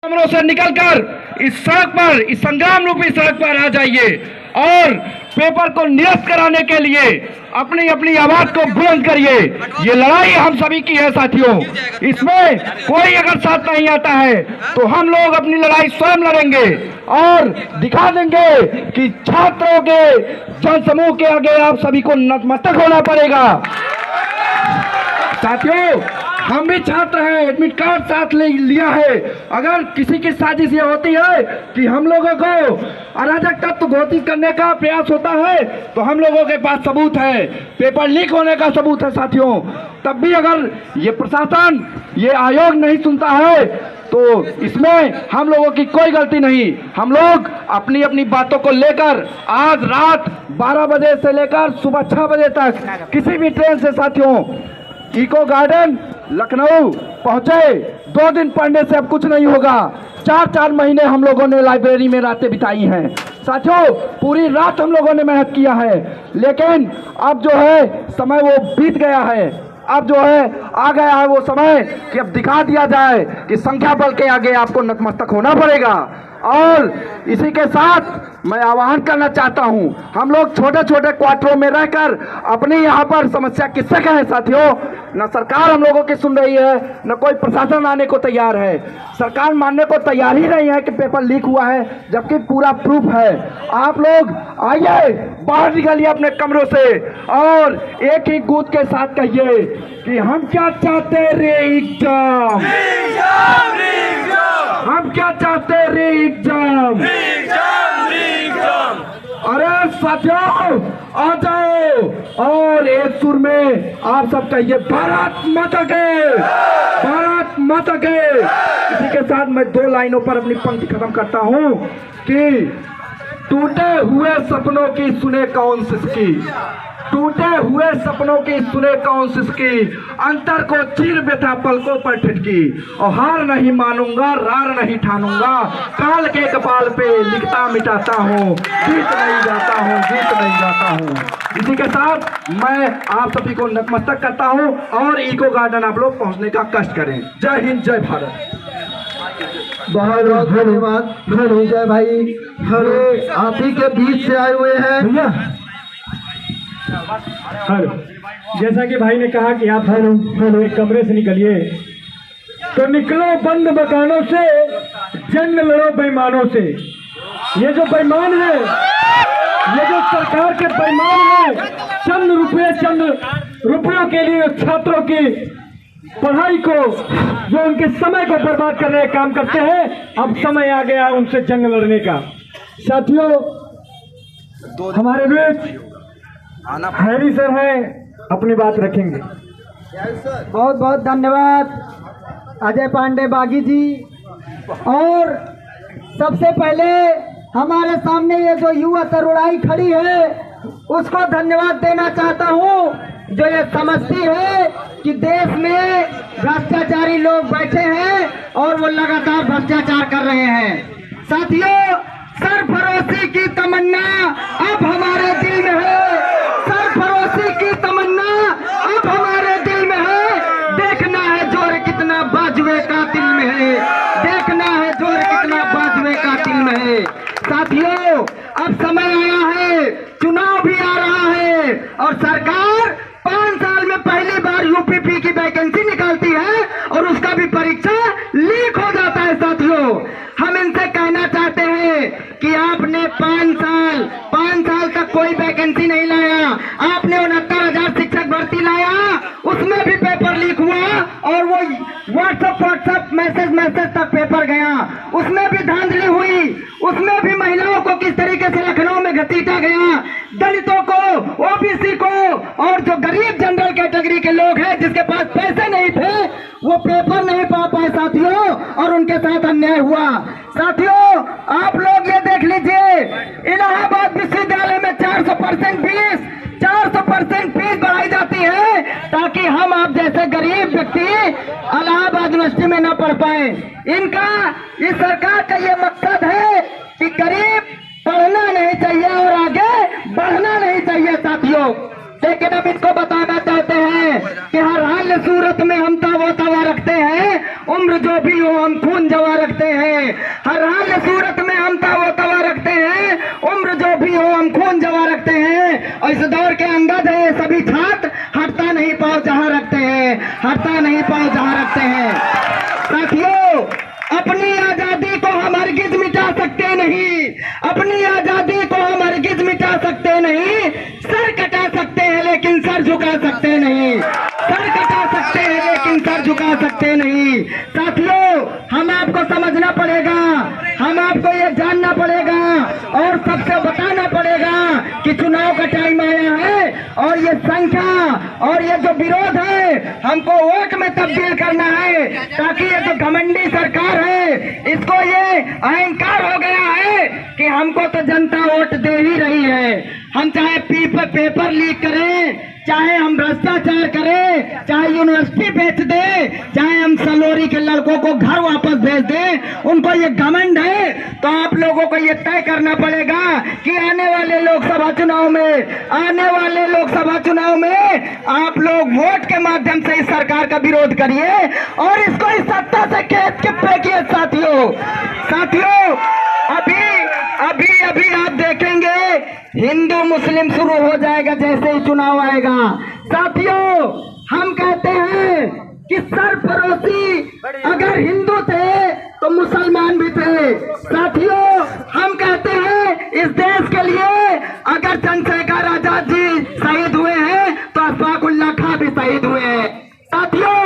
कमरों से निकलकर इस सड़क पर, इस संग्राम रूपी सड़क पर आ जाइए और पेपर को निरस्त कराने के लिए अपनी अपनी आवाज को बुलंद करिए। ये लड़ाई हम सभी की है साथियों, इसमें कोई अगर साथ नहीं आता है तो हम लोग अपनी लड़ाई स्वयं लड़ेंगे और दिखा देंगे कि छात्रों के जनसमूह के आगे आप सभी को नतमस्तक होना पड़ेगा। साथियों, हम भी छात्र हैं, एडमिट कार्ड साथ लिया है। अगर किसी की साजिश ये होती है कि हम लोगों को अराजक तत्व घोषित करने का प्रयास होता है तो हम लोगों के पास सबूत है, पेपर लीक होने का सबूत है साथियों। तब भी अगर ये प्रशासन, ये आयोग नहीं सुनता है तो इसमें हम लोगों की कोई गलती नहीं। हम लोग अपनी अपनी बातों को लेकर आज रात 12 बजे से लेकर सुबह 6 बजे तक किसी भी ट्रेन से साथियों इको गार्डन लखनऊ पहुंचे। 2 दिन पढ़ने से अब कुछ नहीं होगा। 4 महीने हम लोगों ने लाइब्रेरी में रातें बिताई हैं साथियों, पूरी रात हम लोगों ने मेहनत किया है, लेकिन अब जो है समय वो बीत गया है। अब जो है आ गया है वो समय कि अब दिखा दिया जाए कि संख्या बल के आगे आपको नतमस्तक होना पड़ेगा। और इसी के साथ मैं आह्वान करना चाहता हूं, हम लोग छोटे छोटे क्वार्टरों में रहकर अपनी यहाँ पर समस्या किससे कहें साथियों। न सरकार हम लोगों की सुन रही है, न कोई प्रशासन आने को तैयार है। सरकार मानने को तैयार ही नहीं है कि पेपर लीक हुआ है, जबकि पूरा प्रूफ है। आप लोग आइए, बाहर निकलिए अपने कमरों से और एक ही गूंज के साथ कहिए कि हम क्या चाहते रे एग्जाम, हम क्या चाहते रे एग्जाम। अरे साथियों आ जाओ और एक सुर में आप सब कहिए भारत माता के, भारत माता के। इसी के साथ मैं 2 लाइनों पर अपनी पंक्ति खत्म करता हूं कि टूटे हुए सपनों की सुने कौन सिसकी, टूटे हुए सपनों की सुने कौन सिसकी, अंतर को चीर बैठा पलकों पर ठिठकी, और हार नहीं मानूंगा, रार नहीं ठानूंगा, काल के कपाल पे लिखता मिटाता हूँ, जीत नहीं जाता हूँ, जीत नहीं जाता हूँ। इसी के साथ मैं आप सभी को नतमस्तक करता हूँ और इको गार्डन आप लोग पहुँचने का कष्ट करें। जय हिंद, जय भारत। बहुत बहुत धन्यवाद। जय भाई, हरे आप ही के बीच से आए हुए हैं। हेलो, जैसा कि भाई ने कहा कि आप एक कमरे से निकलिए, तो निकलो बंद मकानों से, जंग लड़ो बेईमानों से। ये जो बेईमान है, ये जो सरकार के बेईमान है, चंद रुपयों के लिए छात्रों की पढ़ाई को, जो उनके समय को बर्बाद करने का काम करते हैं, अब समय आ गया उनसे जंग लड़ने का। साथियों, हमारे बीच हैरी सर हैं, अपनी बात रखेंगे। बहुत बहुत धन्यवाद अजय पांडे बागी जी। और सबसे पहले हमारे सामने ये जो युवा तरुणाई खड़ी है उसको धन्यवाद देना चाहता हूँ, जो ये समझती है कि देश में भ्रष्टाचारी लोग बैठे हैं और वो लगातार भ्रष्टाचार कर रहे हैं। साथियों, सरफरोशी की तमन्ना अब हमारे दिल में है, सरफरोशी की तमन्ना अब हमारे दिल में है। देखना है जोर कितना बाजुए कातिल में है, देखना है जोर कितना बाजुए कातिल में है। साथियों, अब समय आया है, चुनाव भी आ रहा है और सरकार 5 साल में पहली बार यूपीपी की वैकेंसी निकालती है और उसका भी परीक्षा लीक हो जाता है। साथियों, हम इनसे कहना चाहते हैं कि आपने 5 साल तक कोई वैकेंसी नहीं लाया, आपने 69,000 शिक्षक भर्ती लाया, उसमें भी पेपर लीक हुआ और वो व्हाट्सएप मैसेज तक पेपर गया, उसमें भी धांधली हुई, उसमें भी महिलाओं को किस तरीके से लखनऊ में घसीटा गया, दलितों को, ओबीसी को और जो गरीब जनरल कैटेगरी के लोग हैं जिसके पास पैसे नहीं थे वो पेपर नहीं पा पाए साथियों, और उनके साथ अन्याय हुआ। साथियों, आप लोग ये देख लीजिए, इलाहाबाद विश्वविद्यालय में 400% फीस बढ़ाई जाती है ताकि हम आप जैसे गरीब व्यक्ति इलाहाबाद यूनिवर्सिटी में न पढ़ पाए। इनका, इस सरकार का ये मकसद है कि गरीब पढ़ना नहीं चाहिए और आगे बढ़ना नहीं चाहिए साथियों। लेकिन हम इनको बताना चाहते हैं कि हर हाल सूरत में हम तवा रखते हैं उम्र जो भी हो हम खून जवा रखते हैं, हर हाल सूरत में हम तावा तवा रखते हैं, उम्र जो भी हो हम खून जवा रखते हैं। और इस दौर के अंगद है सभी छात्र, हटता नहीं पाँव जहाँ रखते हैं, हटता नहीं पाँव जहाँ रखते हैं। साथियों, अपनी आजादी को हम हरगिज मिटा सकते नहीं, अपनी आजादी को हम हरगिज मिटा सकते नहीं। सर कटा सकते हैं लेकिन सर झुका सकते नहीं, सर कटा सकते हैं लेकिन सर झुका सकते नहीं। साथियों, हम आपको समझना पड़ेगा, हम आपको ये जानना पड़ेगा और सबसे बताना पड़ेगा कि चुनाव का टाइम आया है और ये संख्या और ये जो विरोध है हमको वोट में तब्दील करना है, ताकि ये जो घमंडी सरकार है इसको ये अहंकार हो गया है कि हमको तो जनता वोट दे ही रही है। हम चाहे पेपर लीक करें, चाहे हम भ्रष्टाचार करें, चाहे यूनिवर्सिटी बेच दें, चाहे हम सलोरी के लड़कों को घर वापस भेज दें, उनको ये घमंड है। तो आप लोगों को ये तय करना पड़ेगा कि आने वाले लोकसभा चुनाव में, आने वाले लोकसभा चुनाव में आप लोग वोट के माध्यम से इस सरकार का विरोध करिए और इसको इस सत्ता से खेत के फेंकिए। साथियों, अभी आप देखेंगे हिंदू मुस्लिम शुरू हो जाएगा जैसे ही चुनाव आएगा। साथियों, हम कहते हैं कि सरफरोशी अगर हिंदू थे तो मुसलमान भी थे। साथियों, हम कहते हैं इस देश के लिए अगर चंद्रशेखर आजाद जी शहीद हुए हैं तो अशफाकुल्लाह खां भी शहीद हुए हैं। साथियों,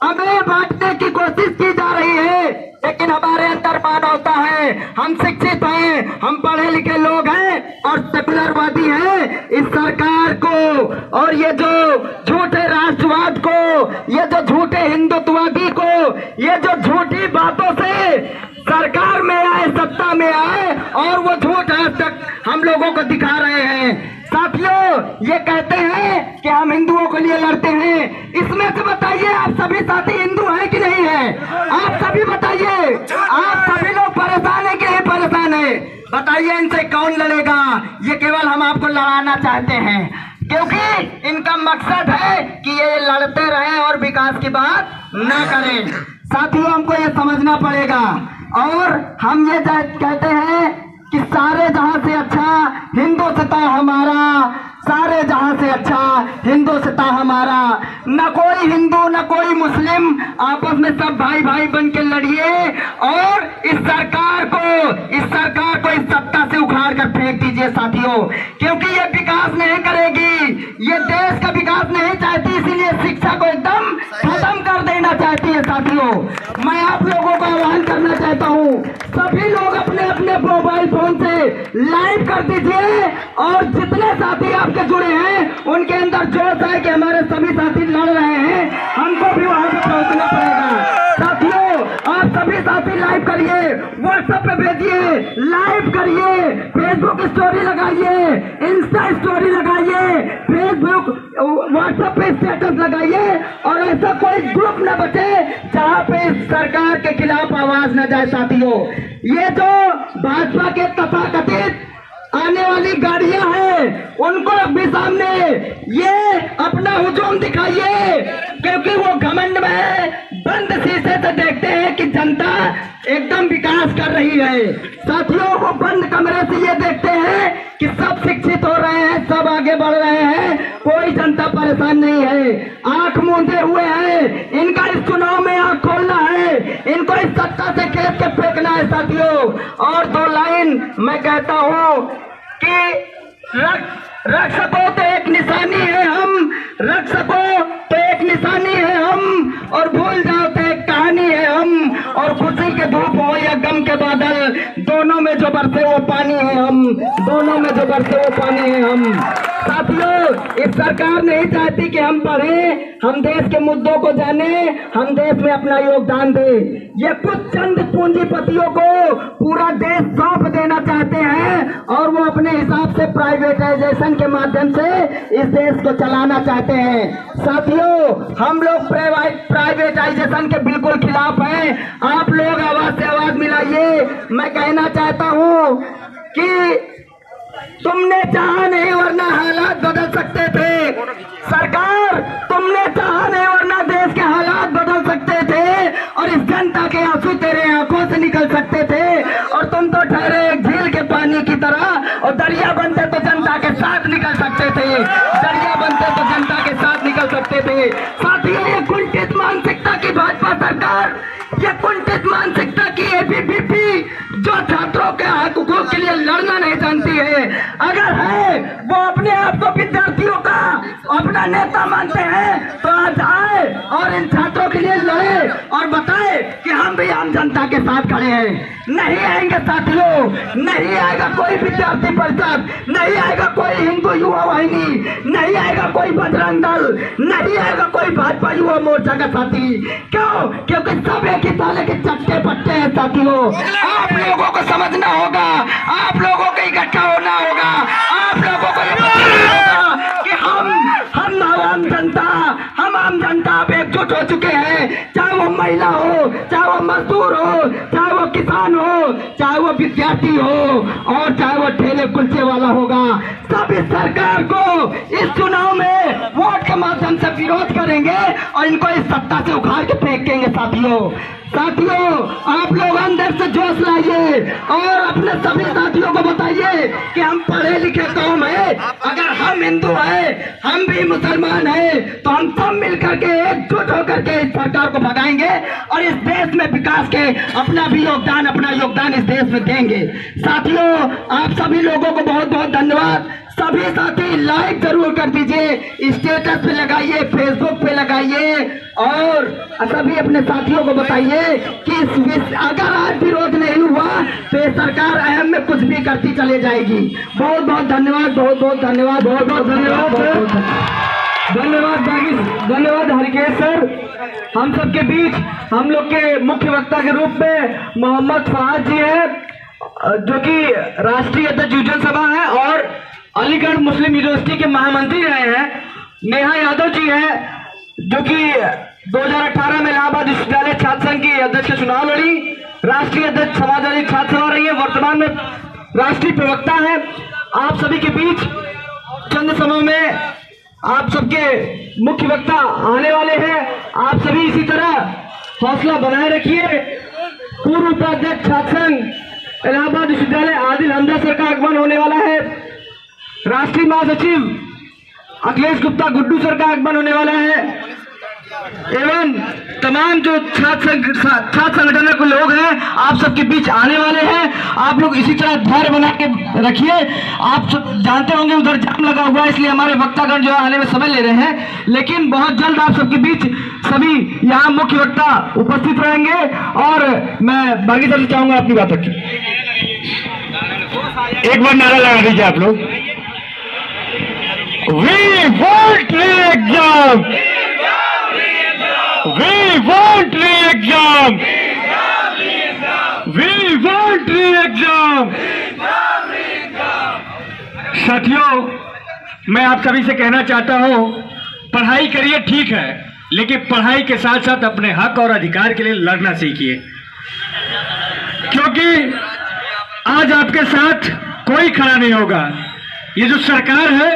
हमें बांटने की कोशिश की जा रही है, लेकिन हमारे अंदर मानवता है, हम शिक्षित हैं, हम पढ़े लिखे लोग हैं और सेकुलरवादी हैं। इस सरकार को और ये जो झूठे राष्ट्रवाद को, ये जो झूठे हिंदुत्ववादी को, ये जो झूठी बातों से सरकार में आए, सत्ता में आए और वो झूठ आज तक हम लोगों को दिखा रहे हैं। साथियों, ये कहते हैं कि हम हिंदुओं के लिए लड़ते हैं। इसमें से बताइए आप सभी साथी हिंदू हैं कि नहीं है? आप सभी बताइए, आप सभी लोग परेशान हैं कि नहीं परेशान है? बताइए इनसे कौन लड़ेगा? ये केवल हम आपको लड़ाना चाहते हैं, क्योंकि इनका मकसद है कि ये लड़ते रहें और विकास की बात न करें। साथियों, हमको ये समझना पड़ेगा और हम ये कहते हैं कि सारे जहां से अच्छा हिंदुस्ता हमारा, सारे जहां से अच्छा हिंदुस्ता हमारा। न कोई हिंदू न कोई मुस्लिम, आपस में सब भाई भाई बन के लड़िए और इस सरकार को इस सत्ता से उखाड़ कर फेंक दीजिए। साथियों, क्योंकि ये विकास नहीं करेगी, ये देश का विकास नहीं चाहती, इसीलिए शिक्षा को एकदम खत्म कर देना चाहती है। साथियों, मैं आप लोगों को आह्वान करना चाहता हूँ, सभी लोग अपने अपने मोबाइल फोन से लाइव कर दीजिए और जितने साथी आपके जुड़े हैं उनके अंदर जोश है कि हमारे सभी साथी लड़ रहे हैं, हमको भी वहां पे पहुंचना पड़ेगा। साथियों, आप सभी साथी लाइव करिए, व्हाट्सएप पे भेजिए, लाइव करिए, फेसबुक स्टोरी लगाइए, इंस्टा स्टोरी लगाइए, फेसबुक व्हाट्सएप पे स्टेटस लगाइए और ऐसा कोई ग्रुप न बचे जहां पे सरकार के खिलाफ आवाज न जाए। साथियों, ये जो भाजपा के तथाकथित आने वाली गाड़ियां हैं उनको भी सामने ये अपना हुजूम दिखाइए, क्योंकि वो घमंड में बंद शीशे से देखते हैं कि जनता एकदम विकास कर रही है। साथियों, वो बंद कमरे से ये देखते हैं कि सब शिक्षित हो रहे हैं, सब आगे बढ़ रहे हैं, कोई जनता परेशान नहीं है, आंख मूंदे हुए हैं। इनका इस चुनाव में आंख खोलना है, इनको इस सत्ता से खेत के फेंकना है। साथियों, और दो लाइन मैं कहता हूँ कि रख सको तो एक निशानी है हम, रख सको तो एक निशानी है हम, और भूल जाओ तो एक कहानी है हम, और खुशी के धूप हो या गम के बादल, दोनों में जो बरसे वो पानी है हम, दोनों में जो बरसे वो पानी है हम। साथियों, इस सरकार नहीं चाहती कि हम पढ़ें, हम देश के मुद्दों को जाने, हम देश में अपना योगदान दें। ये कुछ चंद पूंजीपतियों को पूरा देश सौंप देना चाहते हैं और वो अपने हिसाब से प्राइवेटाइजेशन के माध्यम से इस देश को चलाना चाहते हैं। साथियों, हम लोग प्राइवेटाइजेशन के बिल्कुल खिलाफ हैं। आप लोग आवाज से आवाज मिलाइए। मैं कहना चाहता हूँ कि तुमने चाहा नहीं वरना हालात बदल सकते थे। सरकार, तुमने चाहा नहीं वरना देश के हालात बदल सकते थे और इस जनता के आंसू तेरे आंखों से निकल सकते थे और तुम तो ठहरे एक झील के पानी की तरह, और दरिया बनते तो जनता के साथ निकल सकते थे, दरिया बनते तो जनता के साथ निकल सकते थे। साथियों, ये कुंठित मानसिकता की भाजपा सरकार, ये कुंठित मानसिकता की एबीवीपी जो छात्रों के हकों के लिए लड़ना नहीं जानती है, अगर है वो अपने आप को विद्यार्थियों का अपना नेता मानते हैं तो आज आए और इन छात्रों के लिए लड़े और बताए कि हम भी आम जनता के साथ खड़े हैं। नहीं आएंगे साथियों, नहीं आएगा कोई विद्यार्थी परिषद, नहीं आएगा कोई हिंदू युवा वाहिनी, नहीं आएगा कोई बजरंग दल, नहीं आएगा कोई भाजपा युवा मोर्चा का साथी। क्यों? क्योंकि सब एक ही ताले के चट्टे पट्टे हैं साथियों। आप लोगों को समझना होगा, आप लोगों को इकट्ठा होना होगा, आप लोगों को ये बताना होगा कि हम आम जनता, हम आम जनता अब एकजुट हो चुके हैं। चाहे वो महिला हो, चाहे वो मजदूर हो, चाहे वो किसान हो, चाहे वो विद्यार्थी हो, और चाहे वो ठेले कुलचे वाला होगा, सब इस सरकार को इस चुनाव में वोट के माध्यम से विरोध करेंगे और इनको इस सत्ता से उखाड़ के फेंकेंगे साथियों, आप लोग अंदर से जोश लाइए और अपने सभी साथियों को बताइए कि हम पढ़े लिखे कौम है। अगर हम हिंदू हैं, हम भी मुसलमान हैं, तो हम सब मिलकर के एकजुट होकर के इस सरकार को भगाएंगे और इस देश में विकास के अपना योगदान इस देश में देंगे। साथियों, आप सभी लोगों को बहुत बहुत धन्यवाद। सभी साथी लाइक जरूर कर दीजिए, स्टेटस पे लगाइए, फेसबुक पे लगाइए और सभी अपने साथियों को बताइए कि अगर आज विरोध नहीं हुआ तो ये सरकार अहम में कुछ भी करती चले जाएगी। बहुत बहुत धन्यवाद, बहुत बहुत धन्यवाद, बहुत बहुत धन्यवाद सर, धन्यवाद हरिकेश सर। हम सबके बीच हम लोग के मुख्य वक्ता के रूप में मोहम्मद फहाद जी हैं, जो कि राष्ट्रीय अध्यक्ष युवजन सभा है और अलीगढ़ मुस्लिम यूनिवर्सिटी के महामंत्री रहे हैं। नेहा यादव जी हैं, जो कि 2018 में इलाहाबाद विश्वविद्यालय छात्र संघ की अध्यक्ष का चुनाव लड़ी, राष्ट्रीय अध्यक्ष समाजवादी छात्र सभा रही है, वर्तमान में राष्ट्रीय प्रवक्ता है। आप सभी के बीच चंद समय में आप सबके मुख्य वक्ता आने वाले हैं। आप सभी इसी तरह हौसला बनाए रखिए। पूर्व उपाध्यक्ष छात्र संघ इलाहाबाद विश्वविद्यालय आदिल हमजा सर का आगमन होने वाला है। राष्ट्रीय महासचिव अखिलेश गुप्ता गुड्डू सर का आगमन होने वाला है एवं तमाम जो छात्र संगठन के लोग हैं आप सबके बीच आने वाले हैं। आप लोग इसी तरह धैर्य बना के रखिए। आप सब जानते होंगे उधर जाम लगा हुआ है, इसलिए हमारे वक्तागण जो आने में समय ले रहे हैं, लेकिन बहुत जल्द आप सबके बीच सभी यहाँ मुख्य वक्ता उपस्थित रहेंगे। और मैं बागी सर से चाहूंगा अपनी बात रखिए। एक बार नारा लगा दीजिए आप लोग। We want re-exam! We want re-exam! We want re-exam! साथियों, मैं आप सभी से कहना चाहता हूं, पढ़ाई करिए ठीक है, लेकिन पढ़ाई के साथ साथ अपने हक और अधिकार के लिए लड़ना सीखिए, क्योंकि आज आपके साथ कोई खड़ा नहीं होगा। ये जो सरकार है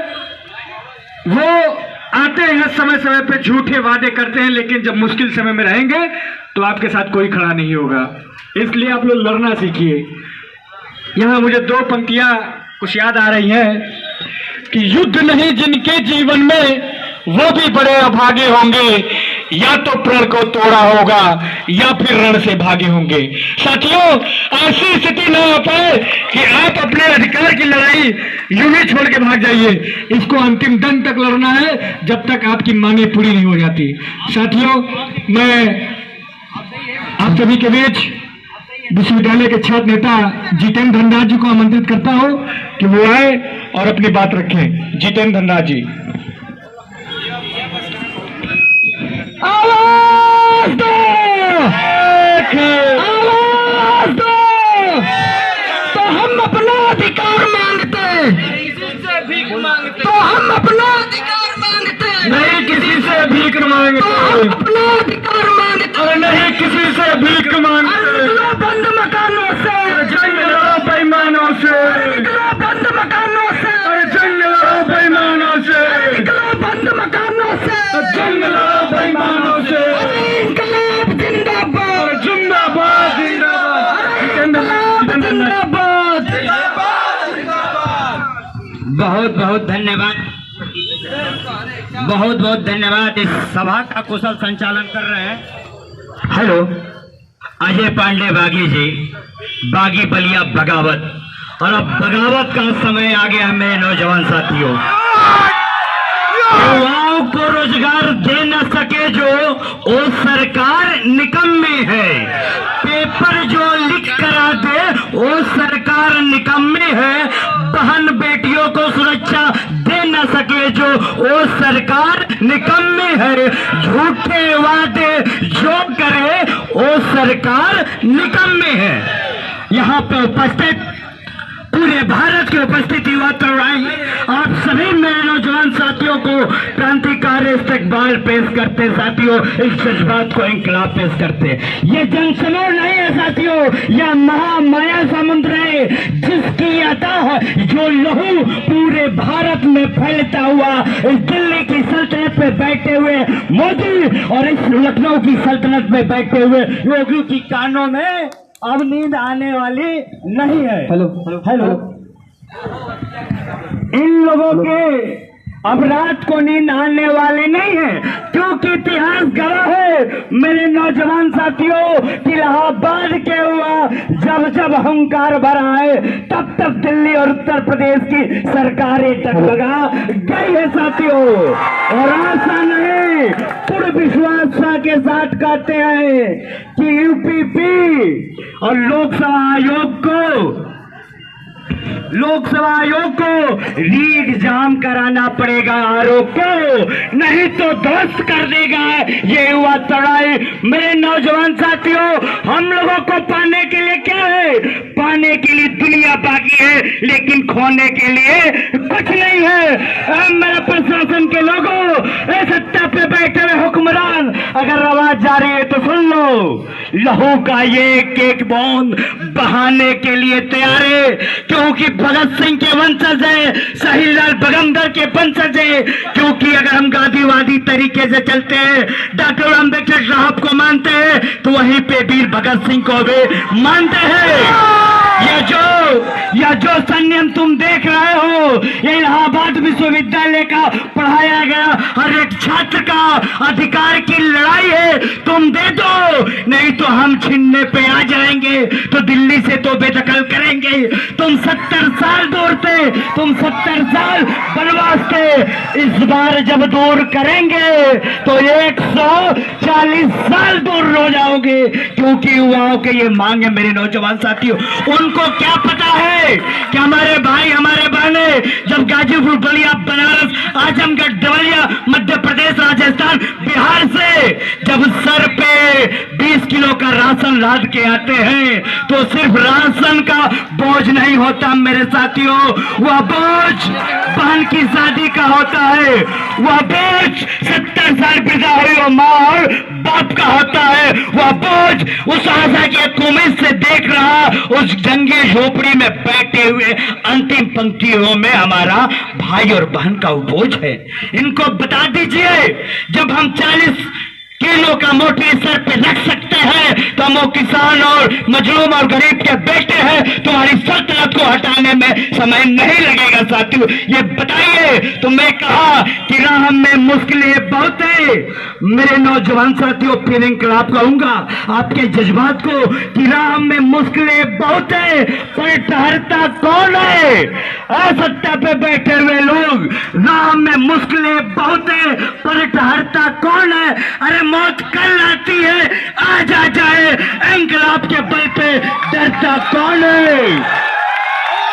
वो आते हैं समय समय पे झूठे वादे करते हैं, लेकिन जब मुश्किल समय में रहेंगे तो आपके साथ कोई खड़ा नहीं होगा। इसलिए आप लोग लड़ना सीखिए। यहाँ मुझे दो पंक्तियां कुछ याद आ रही हैं कि युद्ध नहीं जिनके जीवन में वो भी बड़े अभागे होंगे, या तो प्रण को तोड़ा होगा या फिर रण से भागे होंगे। साथियों, ऐसी स्थिति न हो पाए कि आप अपने अधिकार की लड़ाई यूं ही छोड़ के भाग जाइए। इसको अंतिम दम तक लड़ना है, जब तक आपकी मांगे पूरी नहीं हो जाती। साथियों, मैं आप सभी के बीच विश्वविद्यालय के छात्र नेता जितेंद्र धनराज जी को आमंत्रित करता हूं कि वो आए और अपनी बात रखें। जितेंद्र धनराज जी। आवाज दो! आवाज दो! तो हम अपना अधिकार मांगते, तो हम अपना अधिकार मांगते, नहीं किसी से भीख मांगते, तो हम अपना अधिकार मांगते, और नहीं किसी से भीख मांगते। बंद मकानों से जंग लड़ो बेईमानों से, बंद मकानों से, जंग लड़ो बेईमानों से, बंद मकानों से, जंग लड़ो बेईमानों से, इंकलाब जिंदाबाद, जंग जिंदाबाद। बहुत बहुत धन्यवाद, बहुत बहुत धन्यवाद। इस सभा का कुशल संचालन कर रहे हैं हेलो अजय पांडे बागी जी, बागी बलिया बगावत। और अब बगावत का समय आ गया है मेरे नौजवान साथियों। युवाओं को रोजगार दे न सके जो वो सरकार निकम्मी है। पेपर जो लिख करा दे वो सरकार निकम्मी है। बहन बेटियों को सुरक्षा दे न सके जो वो सरकार निकम्मी है। झूठे वादे जो करे वो सरकार निकम्मी है। यहाँ पे उपस्थित पूरे भारत के उपस्थित युवा तरुणाई, आप सभी मेरे नौजवान साथियों को क्रांतिकारी इस्तकबाल पेश करते साथियों। इस जज्बात को इंकलाब पेश करते। ये जनसमूह नहीं है साथियों, यह महामाया समुद्र है जिसकी अता है जो लहू पूरे भारत में फैलता हुआ इस दिल्ली की सल्तनत पे बैठे हुए मोदी और इस लखनऊ की सल्तनत में बैठे हुए योगी की कानों में अब नींद आने वाली नहीं है। हेलो हेलो इन लोगों के अब रात को नींद आने वाले नहीं है, क्योंकि इतिहास गवाह है मेरे नौजवान साथियों कि इलाहाबाद के हुआ जब जब अहंकार भरा है तब तब दिल्ली और उत्तर प्रदेश की सरकारें डगमगा गई है साथियों। और आशा नहीं पूर्ण विश्वास के साथ कहते हैं कि यूपीपी और लोकसभा आयोग को री एग्जाम कराना पड़ेगा आरोप को, नहीं तो ध्वस्त कर देगा ये युवा तड़ाई। मेरे नौजवान साथियों, हम लोगों को पाने के लिए क्या है? पाने के लिए दुनिया बाकी है, लेकिन खोने के लिए कुछ नहीं है। मेरे प्रशासन के लोगों, सत्ता पे बैठे हुए हुक्मरान, अगर आवाज जा रही है तो सुन लो। लहू का ये एक एक बूंद बहाने के लिए तैयार है, क्योंकि भगत सिंह के वंशज है, शहीदलाल बगमदर के वंशज है। क्योंकि अगर हम गांधीवादी तरीके से चलते हैं, डॉक्टर अम्बेडकर साहब को मानते हैं, तो वहीं पे वीर भगत सिंह को भी मानते हैं। यह जो संयम तुम देख रहे हो, ये इलाहाबाद विश्वविद्यालय का पढ़ाया गया हर एक छात्र का अधिकार की लड़ाई है। तुम दे दो, नहीं तो हम छीनने पे आ जाएंगे, तो दिल्ली से तो बेदखल करेंगे। तुम 70 साल दूर थे, तुम 70 साल बनवास थे, इस बार जब दूर करेंगे तो 140 साल दूर हो जाओगे। क्योंकि युवाओं के ये मांग है मेरे नौजवान साथियों। उनको क्या पता है कि हमारे भाई हमारे बहने जब गाजीपुर, बलिया, बनारस, आजमगढ़, देवरिया, मध्य प्रदेश, राजस्थान, बिहार से जब सर पे 20 किलो का राशन लाद के आते हैं, तो सिर्फ राशन का बोझ नहीं होता मेरे साथियों, वह बोझ बहन की शादी का होता है। वह बोझ 70 साल पैदा हुई वो माँ और बाप का होता है। वह बोझ उस आशा की उम्मीद से देख रहा उस जंगी झोपड़ी में बैठे हुए अंतिम पंक्तियों में हमारा भाई और बहन का बोझ है। इनको बता दीजिए, जब हम 40 किलो का मोटी सर पे रख सकते हैं, तो हम वो किसान और मजलूम और गरीब के बेटे हैं। तुम्हारी सल्तनत को हटाने में समय नहीं लगेगा साथियों। ये बताइए, तो मैं कहा कि राह में मुश्किलें बहुत है। मेरे नौजवान साथियों, फिर इंकलाब कहूंगा आपके जज्बात को कि राह में मुश्किलें बहुत है, पर ठहरता कौन है? सत्ता पे बैठे हुए लोग, राह में मुश्किलें बहुत है, पर ठहरता कौन है? अरे मौत कल आती है, आज आ जाए, इंकलाब के बल पे डरता कौन है?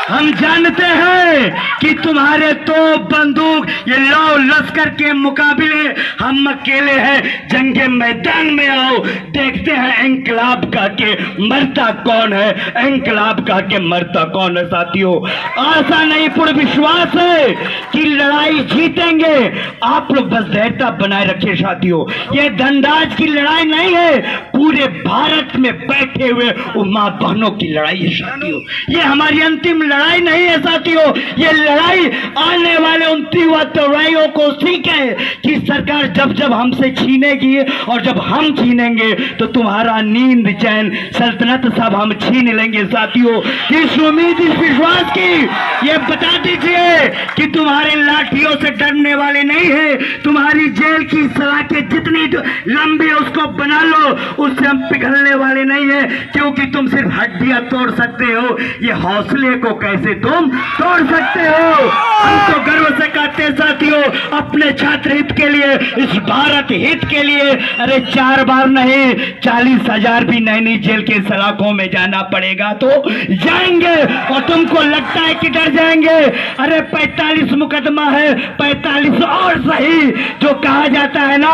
हम जानते हैं कि तुम्हारे तो बंदूक ये लौ लश्कर के मुकाबले हम अकेले हैं। जंगे मैदान में आओ, देखते हैं इंकलाब का के मरता कौन है, इंकलाब का के मरता कौन है साथियों। आशा नहीं, पूर्ण विश्वास है कि लड़ाई जीतेंगे। आप लोग बस धैर्यता बनाए रखिए साथियों। ये धनराज की लड़ाई नहीं है, पूरे भारत में बैठे हुए मां बहनों की लड़ाई है साथियों। ये हमारी अंतिम लड़ाई लड़ाई नहीं है साथियों, ये लड़ाई आने वाले उन तीव्रवादियों को सीख है कि सरकार जब जब हमसे छीनेगी और जब हम छीनेंगे तो तुम्हारा नींद चैन सल्तनत सब हम छीन लेंगे साथियों। इस उम्मीद इस विश्वास की ये बता दीजिए कि तुम्हारे लाठियों से डरने वाले नहीं है, तुम्हारी जेल की सलाखें जितनी लंबी है उसको बना लो, उससे हम पिघलने वाले नहीं है, क्योंकि तुम सिर्फ हड्डियां तोड़ सकते हो, ये हौसले को कैसे तुम तोड़ सकते हो। हम तो गर्व से कहते हैं साथियों, अपने छात्र हित के लिए, इस भारत हित के लिए, अरे 4 बार नहीं 40,000 भी नैनी जेल के सलाखों में जाना पड़ेगा तो जाएंगे। और तुमको लगता है कि डर जाएंगे, अरे 45 मुकदमा है, 45 और सही, जो कहा जाता है ना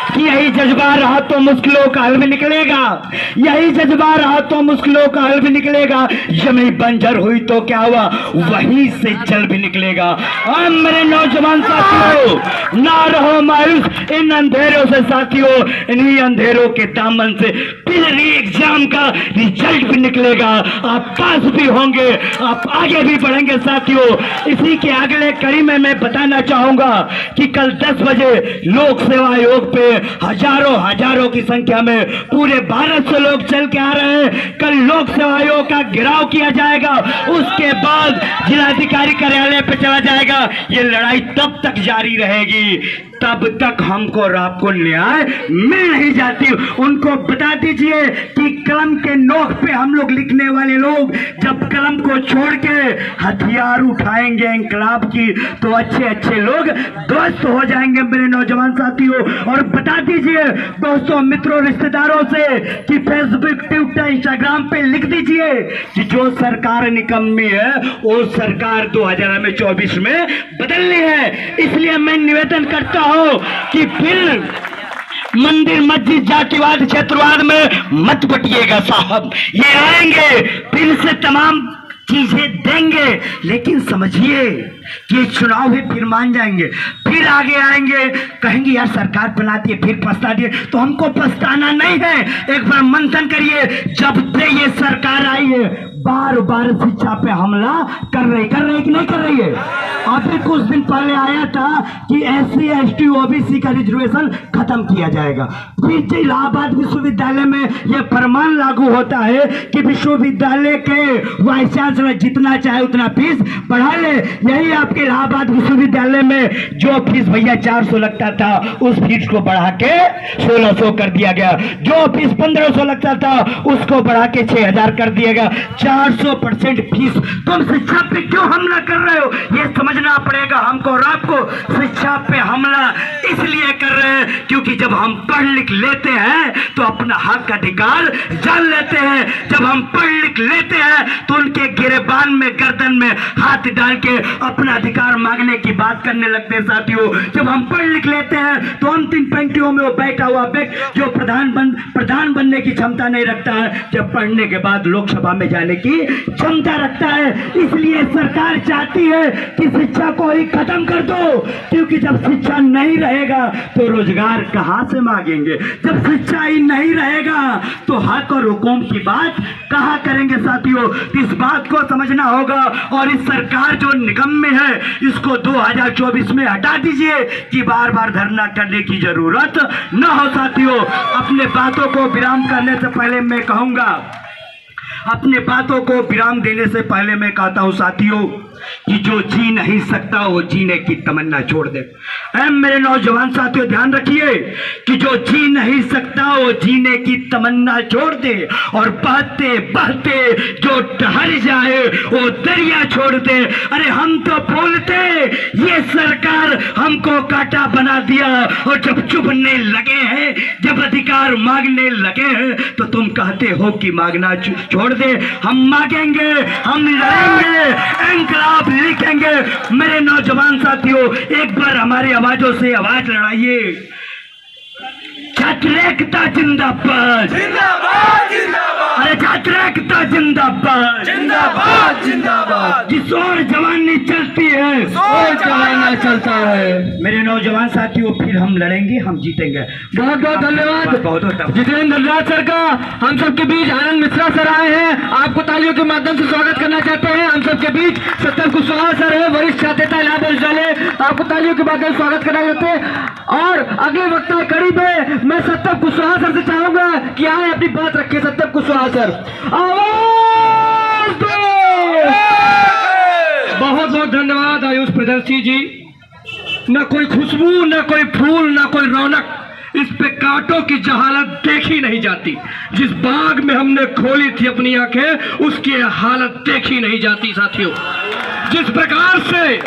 कि यही जज्बा रहा तो मुश्किलों का हल भी निकलेगा, यही जज्बा रहा तो मुश्किलों का हल भी निकलेगा, जमीन बंजर हुई तो क्या हुआ, वहीं से जल भी निकलेगा। और मेरे नौजवान साथियों, ना रहो मायूस इन अंधेरों से साथियों, इन्हीं अंधेरों के दामन से फिर एग्जाम का रिजल्ट भी निकलेगा, आप पास भी होंगे, आप आगे भी बढ़ेंगे साथियों। इसी के अगले कड़ी में मैं बताना चाहूंगा कि कल 10 बजे लोक सेवा आयोग पे हजारों की संख्या में पूरे भारत से लोग चल के आ रहे हैं। कल लोक सेवा आयोग का घेराव किया जाएगा, उसके बाद जिलाधिकारी कार्यालय पे चला जाएगा। ये लड़ाई तब तक जारी रहेगी तब तक हमको और आपको न्याय मिल नहीं जाती। उनको बता दीजिए कि कलम के नोक पे हम लोग लिखने वाले लोग जब कलम को छोड़ के हथियार उठाएंगे इंकलाब की, तो अच्छे लोग दोस्त हो जाएंगे मेरे नौजवान साथियों। और बता दीजिए दोस्तों, मित्रों, रिश्तेदारों से कि फेसबुक, ट्विटर, इंस्टाग्राम पे लिख दीजिए कि जो सरकार निकम्मी है वो सरकार 2024 में बदलनी है। इसलिए मैं निवेदन करता हूं कि फिर मंदिर मस्जिद जातिवाद क्षेत्रवाद में मत बटिएगा साहब, ये आएंगे फिर से तमाम चीजें देंगे, लेकिन समझिए कि चुनाव भी फिर मान जाएंगे, फिर आगे आएंगे, कहेंगे यार सरकार बनाती है फिर पछता दिए, तो हमको पछताना नहीं है। एक बार मंथन करिए, जब से ये सरकार आई है बार बार शिक्षा पे हमला कर रही कि नहीं कर रही है। अभी कुछ दिन पहले आया था कि SC ST OBC का रिजर्वेशन खत्म किया जाएगा, फिर इलाहाबाद विश्वविद्यालय में यह फरमान लागू होता है कि विश्वविद्यालय के वाइस चांसलर जितना चाहे उतना फीस बढ़ा ले। यही आपके इलाहाबाद विश्वविद्यालय में जो फीस भैया 400 लगता था उस फीस को बढ़ा के 1600 कर दिया गया, जो फीस 1500 लगता था उसको बढ़ा के 6000 कर दिया गया। 400% फीस। तुम शिक्षा पे क्यों हमला कर रहे हो, ये समझना पड़ेगा हमको और आपको। शिक्षा पे हमला इसलिए कर रहे हैं क्योंकि जब हम पढ़ लिख लेते हैं तो अपना हक अधिकार जान लेते हैं। जब हम पढ़ लिख लेते हैं तो उनके गिरेबान में, गर्दन में हाथ डाल के अपना अधिकार मांगने की बात करने लगते हैं साथियों। जब हम पढ़ लिख लेते हैं तो अंतिम पंक्तियों में वो बैठा हुआ व्यक्ति जो प्रधान बनने की क्षमता नहीं रखता है, जब पढ़ने के बाद लोकसभा में जाने की क्षमता रखता है। इसलिए सरकार चाहती है कि शिक्षा को ही खत्म कर दो, क्योंकि जब शिक्षा नहीं रहेगा तो रोजगार कहां से मांगेंगे, जब शिक्षा ही नहीं रहेगा तो हक और हुकूम की बात कहां करेंगे साथियों। इस बात को समझना होगा और इस सरकार जो निकम्मे है इसको 2024 में हटा दीजिए कि बार बार धरना करने की जरूरत न हो साथियों। अपने बातों को विराम करने से पहले मैं कहूंगा, अपने बातों को विराम देने से पहले मैं कहता हूं साथियों कि जो जी नहीं सकता वो जीने की तमन्ना छोड़ दे। मेरे नौजवान साथियों ध्यान रखिए कि जो जी नहीं सकता वो जीने की तमन्ना छोड़ दे, और बहते बहते जो ठहर जाए वो दरिया छोड़ दे। अरे हम तो बोलते ये सरकार हमको कांटा बना दिया, और जब चुभने लगे हैं, जब अधिकार मांगने लगे हैं तो तुम कहते हो कि मांगना छोड़ दे। हम मांगेंगे, हम लड़ेंगे, इंकलाब लिखेंगे। मेरे नौजवान साथियों एक बार हमारी आवाजों से आवाज लड़ाइए। छात्र एकता जिंदाबाद, जिंदाबाद जिंदाबाद, अरे छात्र एकता जिंदाबाद, जिंदाबाद जिंदाबाद। जिस ओर जवानी चलती है और जमाना चलता है। मेरे नौजवान साथियों फिर हम लड़ेंगे, हम जीतेंगे। बहुत बहुत धन्यवाद। बहुत बहुत जितेंद्र राज सर का हम सबके बीच आनंद मिश्रा सर आए हैं, आपको ताली तालियों के माध्यम से स्वागत करना चाहते हैं हम सबके बीच सत्यम कुशवाहा सर है, वरिष्ठ छात्र इलाहाबाद विश्वविद्यालय। आपको तालियों के माध्यम से स्वागत करना चाहते हैं। और अगले वक्ता करीब है, मैं सत्यम कुशवाहा सर से चाहूंगा कि आए अपनी बात रखिए। सत्यम कुशवाहा सर, आवाज दो। बहुत बहुत धन्यवाद आयुष प्रियदर्शी जी। न कोई खुशबू, न कोई फूल, न कोई रौनक, इस पे कांटों की जहालत देखी नहीं जाती। जिस बाग में हमने खोली थी अपनी आंखें, उसकी हालत देखी नहीं जाती साथियों। जिस प्रकार से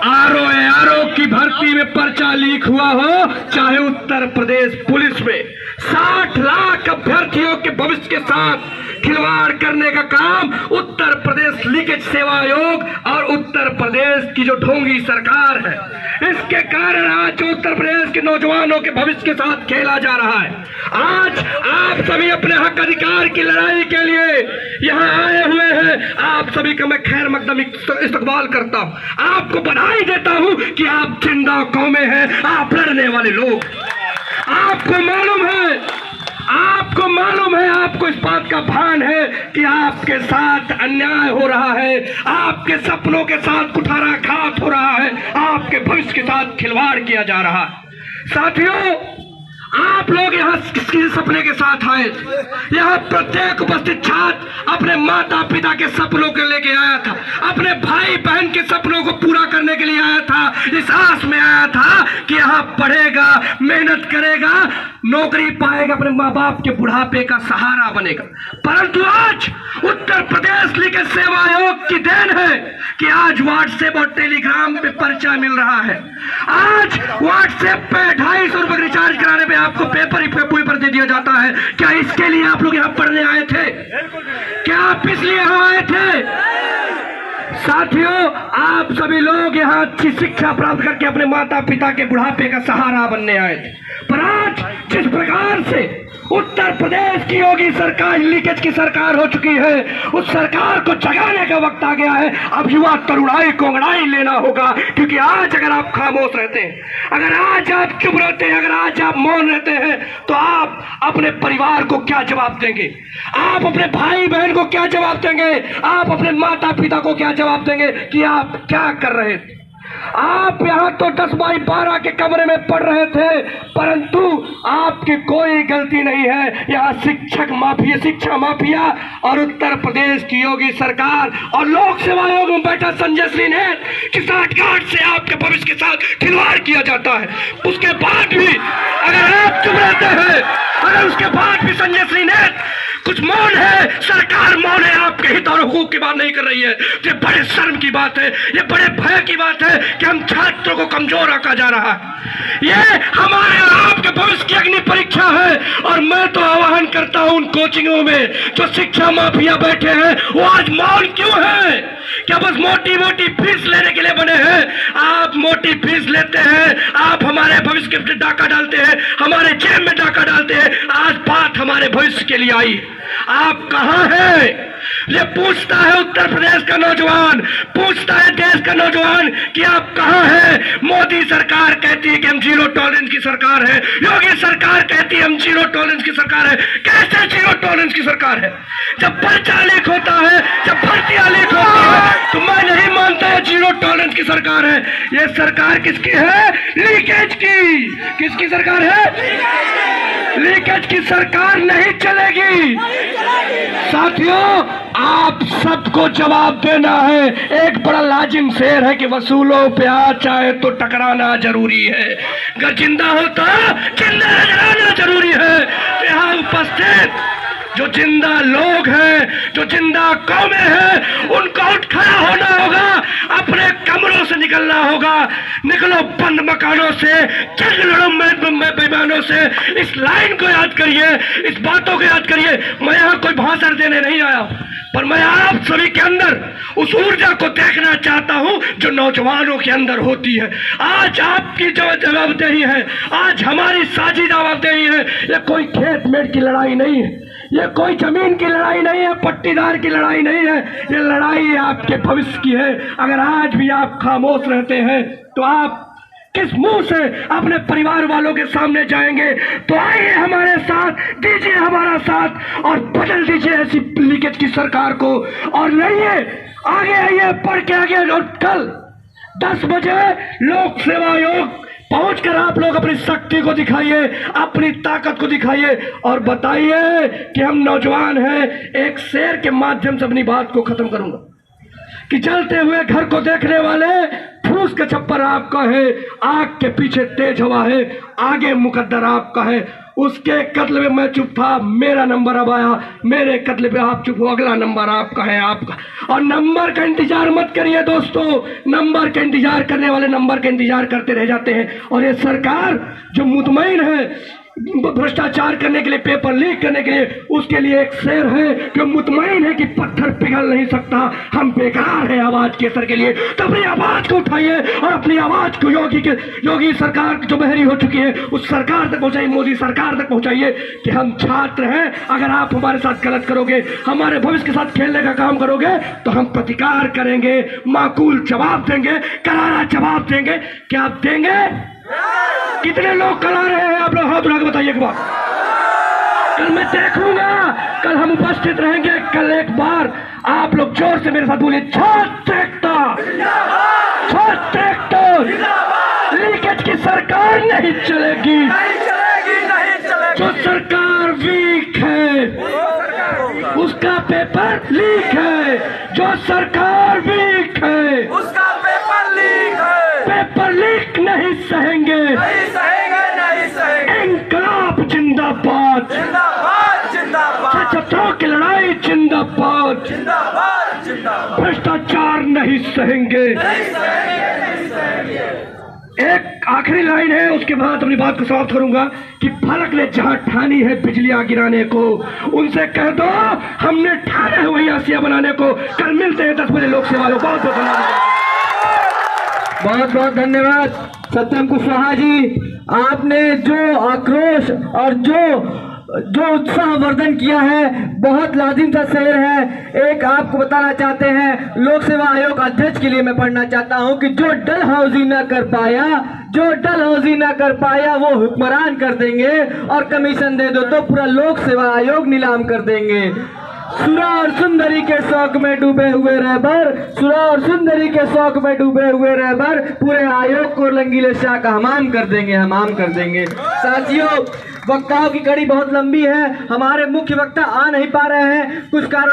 आरओ की भर्ती में पर्चा लीक हुआ हो, चाहे उत्तर प्रदेश पुलिस में 60 लाख अभ्यर्थियों के भविष्य के साथ खिलवाड़ करने का काम उत्तर प्रदेश लीकेज सेवा आयोग और उत्तर प्रदेश की जो ढोंगी सरकार है, इसके कारण आज उत्तर प्रदेश के नौजवानों के भविष्य के साथ खेला जा रहा है। आज आप सभी अपने हक अधिकार की लड़ाई के लिए यहाँ आए हुए हैं। आप सभी का मैं खैर मकदम इस्तकबाल करता हूँ। आपको बधाई देता हूँ कि आप जिंदा कौमें हैं, आप लड़ने वाले लोग। आपको मालूम है, आपको इस बात का भान है कि आपके साथ अन्याय हो रहा है, आपके सपनों के साथ कुठाराघात हो रहा है, आपके भविष्य के साथ खिलवाड़ किया जा रहा है। साथियों, आप लोग यहाँ किसी सपने के साथ आए थे। यहाँ प्रत्येक उपस्थित छात्र अपने माता पिता के सपनों के लेके आया था, अपने भाई बहन के सपनों को पूरा करने के लिए आया था। इस आस में आया था कि यहाँ पढ़ेगा, मेहनत करेगा, नौकरी पाएगा, अपने माँ बाप के बुढ़ापे का सहारा बनेगा। परंतु आज उत्तर प्रदेश लीकेज सेवा आयोग की देन है कि आज व्हाट्सएप और टेलीग्राम पे पर्चा मिल रहा है। आज व्हाट्सएप पे 250 रुपए रिचार्ज कराने पे आपको पेपर दे दिया जाता है। क्या इसके लिए आप लोग यहाँ पढ़ने आए थे? क्या आप इसलिए यहाँ आए थे? साथियों, आप सभी लोग यहाँ अच्छी शिक्षा प्राप्त करके अपने माता पिता के बुढ़ापे का सहारा बनने आए थे। पर आज जिस प्रकार से उत्तर प्रदेश की योगी सरकार लीकेज की सरकार हो चुकी है, उस सरकार को जगाने का वक्त आ गया है। अब युवा तरुणाई को अंगड़ाई लेना होगा, क्योंकि आज अगर आप खामोश रहते हैं, अगर आज आप चुप रहते हैं, अगर आज आप मौन रहते हैं, तो आप अपने परिवार को क्या जवाब देंगे? आप अपने भाई बहन को क्या जवाब देंगे? आप अपने माता पिता को क्या जवाब देंगे कि आप क्या कर रहे थे? आप यहाँ तो 10 बाई 12 के कमरे में पढ़ रहे थे, परंतु आपकी कोई गलती नहीं है। यहाँ शिक्षा माफिया और उत्तर प्रदेश की योगी सरकार और लोक सेवा आयोग में बैठा संजय सिंह ने की साठगांठ से आपके भविष्य के साथ खिलवाड़ किया जाता है। उसके बाद भी अगर आप चुप रहते हैं, अगर उसके बाद भी संजय सिंह ने कुछ मौन है, सरकार मौन है, आपके हित और हुकूक की बात नहीं कर रही है, ये बड़े शर्म की बात है, ये बड़े भय की बात है कि हम छात्रों को कमजोर रखा जा रहा है। ये हमारे और आपके भविष्य की अग्नि परीक्षा है। और मैं तो आह्वान करता हूं उन कोचिंगों में जो शिक्षा माफिया बैठे हैं, वो आज मौन क्यों है? क्या बस मोटी मोटी फीस लेने के लिए बने हैं? आप मोटी फीस लेते हैं, आप हमारे भविष्य के डाका डालते हैं, हमारे जेब में डाका डालते हैं। आज बात हमारे भविष्य के लिए आई, आप कहां हैं? ये पूछता है उत्तर प्रदेश का नौजवान, पूछता है देश का नौजवान कि आप कहां हैं? मोदी सरकार कहती है कि हम जीरो टॉलरेंस की सरकार है, योगी सरकार कहती है हम जीरो टॉलरेंस की सरकार है। कैसे जीरो टॉलरेंस की सरकार है? जब पर्चा लीक होता है, जब भर्तियां लीक होती है, तो मैं नहीं मानता है जीरो टॉलरेंस की सरकार है। ये सरकार किसकी है? लीकेज की। किसकी सरकार है? लीकेज की सरकार नहीं चलेगी। साथियों, आप सबको जवाब देना है। एक बड़ा लाजिम शेर है कि वसूलों पे आ चाहे तो टकराना जरूरी है, अगर जिंदा होता जिंदा नजराना जरूरी है। यहाँ उपस्थित जो जिंदा लोग हैं, जो जिंदा कौमें हैं, उनको उठ खड़ा होना होगा, अपने कमरों से निकलना होगा। निकलो बंद मकानों से, जंग लड़ो बेईमानों से। इस लाइन को याद करिए, इस बातों को याद करिए। मैं यहाँ कोई भाषण देने नहीं आया, पर मैं आप सभी के अंदर उस ऊर्जा को देखना चाहता हूँ जो नौजवानों के अंदर होती है। आज आपकी जो जवाबदेही है, आज हमारी साझी जवाबदेही है। ये कोई खेत मेड़ की लड़ाई नहीं है, ये कोई जमीन की लड़ाई नहीं है, पट्टीदार की लड़ाई नहीं है। ये लड़ाई आपके भविष्य की है। अगर आज भी आप खामोश रहते हैं तो आप किस मुंह से अपने परिवार वालों के सामने जाएंगे? तो आइए हमारे साथ, दीजिए हमारा साथ और बदल दीजिए ऐसी लीकेज की सरकार को और लड़िए, आगे आइए, पढ़ के आगे। और कल 10 बजे लोक सेवा आयोग पहुंचकर आप लोग अपनी शक्ति को दिखाइए, अपनी ताकत को दिखाइए और बताइए कि हम नौजवान हैं। एक शेर के माध्यम से अपनी बात को खत्म करूंगा कि जलते हुए घर को देखने वाले फूस का छप्पर आपका है, आग के पीछे तेज हवा है, आगे मुकद्दर आपका है। उसके कत्ल में मैं चुप था, मेरा नंबर अब आया, मेरे कत्ल पे आप चुप हो, अगला नंबर आपका है, आपका। और नंबर का इंतजार मत करिए दोस्तों, नंबर का इंतजार करने वाले नंबर का इंतजार करते रह जाते हैं। और ये सरकार जो मुतमईन है भ्रष्टाचार करने के लिए, पेपर लीक करने के लिए, उसके लिए एक शेर है जो मुतमईन है कि पत्थर पिघल नहीं सकता, हम बेकार है आवाज के असर के लिए। तो अपनी आवाज को उठाइए और अपनी आवाज को योगी सरकार जो बहरी हो चुकी है उस सरकार तक पहुंचाइए, मोदी सरकार तक पहुंचाइए कि हम छात्र हैं। अगर आप हमारे साथ गलत करोगे, हमारे भविष्य के साथ खेलने का काम करोगे तो हम प्रतिकार करेंगे, माकूल जवाब देंगे, करारा जवाब देंगे। क्या आप देंगे? कितने लोग करा रहे हैं? आप लोग हाथ उठा के बताइए एक बार। कल मैं देखूंगा, कल हम उपस्थित रहेंगे। कल एक बार आप लोग जोर से मेरे साथ बोलिए, छात्र एकता, छात्र एकता, लीकेज की सरकार नहीं चलेगी, जो सरकार वीक है उसका पेपर लीक है, जो सरकार वीक है उसका पेपर लीक है, पेपर लीक नहीं सहेंगे, नहीं सहेंगे, नहीं सहेंगे। इंकलाब जिंदाबाद, जिंदाबाद, जिंदाबाद, सशस्त्रों की लड़ाई जिंदाबाद, जिंदाबाद, जिंदाबाद, भ्रष्टाचार नहीं सहेंगे। नहीं सहेंगे, नहीं सहेंगे। एक आखिरी लाइन है, उसके बाद अपनी बात को समाप्त करूंगा कि फलक ने जहां ठानी है बिजलियां गिराने को, उनसे कह दो हमने ठाना है वही आसिया बनाने को। कल मिलते हैं 10 बजे लोक सेवा आयोग। बहुत बहुत धन्यवाद। बहुत बहुत धन्यवाद सत्यम कुशवाहा जी। आपने जो आक्रोश और जो उत्साहवर्धन किया है, बहुत लाजिम सा शेर है। एक आपको बताना चाहते हैं, लोक सेवा आयोग अध्यक्ष के लिए मैं पढ़ना चाहता हूं कि जो डलहौजी न कर पाया, जो डलहौजी न कर पाया वो हुक्मरान कर देंगे, और कमीशन दे दो तो पूरा लोक सेवा आयोग नीलाम कर देंगे। सुरा और सुंदरी के शौक में डूबे हुए रहबर, सुरा और सुंदरी के शौक में डूबे हुए रहबर, पूरे आयोग को रंगीले शाह का हमाम कर देंगे, हमाम कर देंगे। साथियों, वक्ताओं की कड़ी बहुत लंबी है, हमारे मुख्य वक्ता आ नहीं पा रहे हैं कुछ कारणों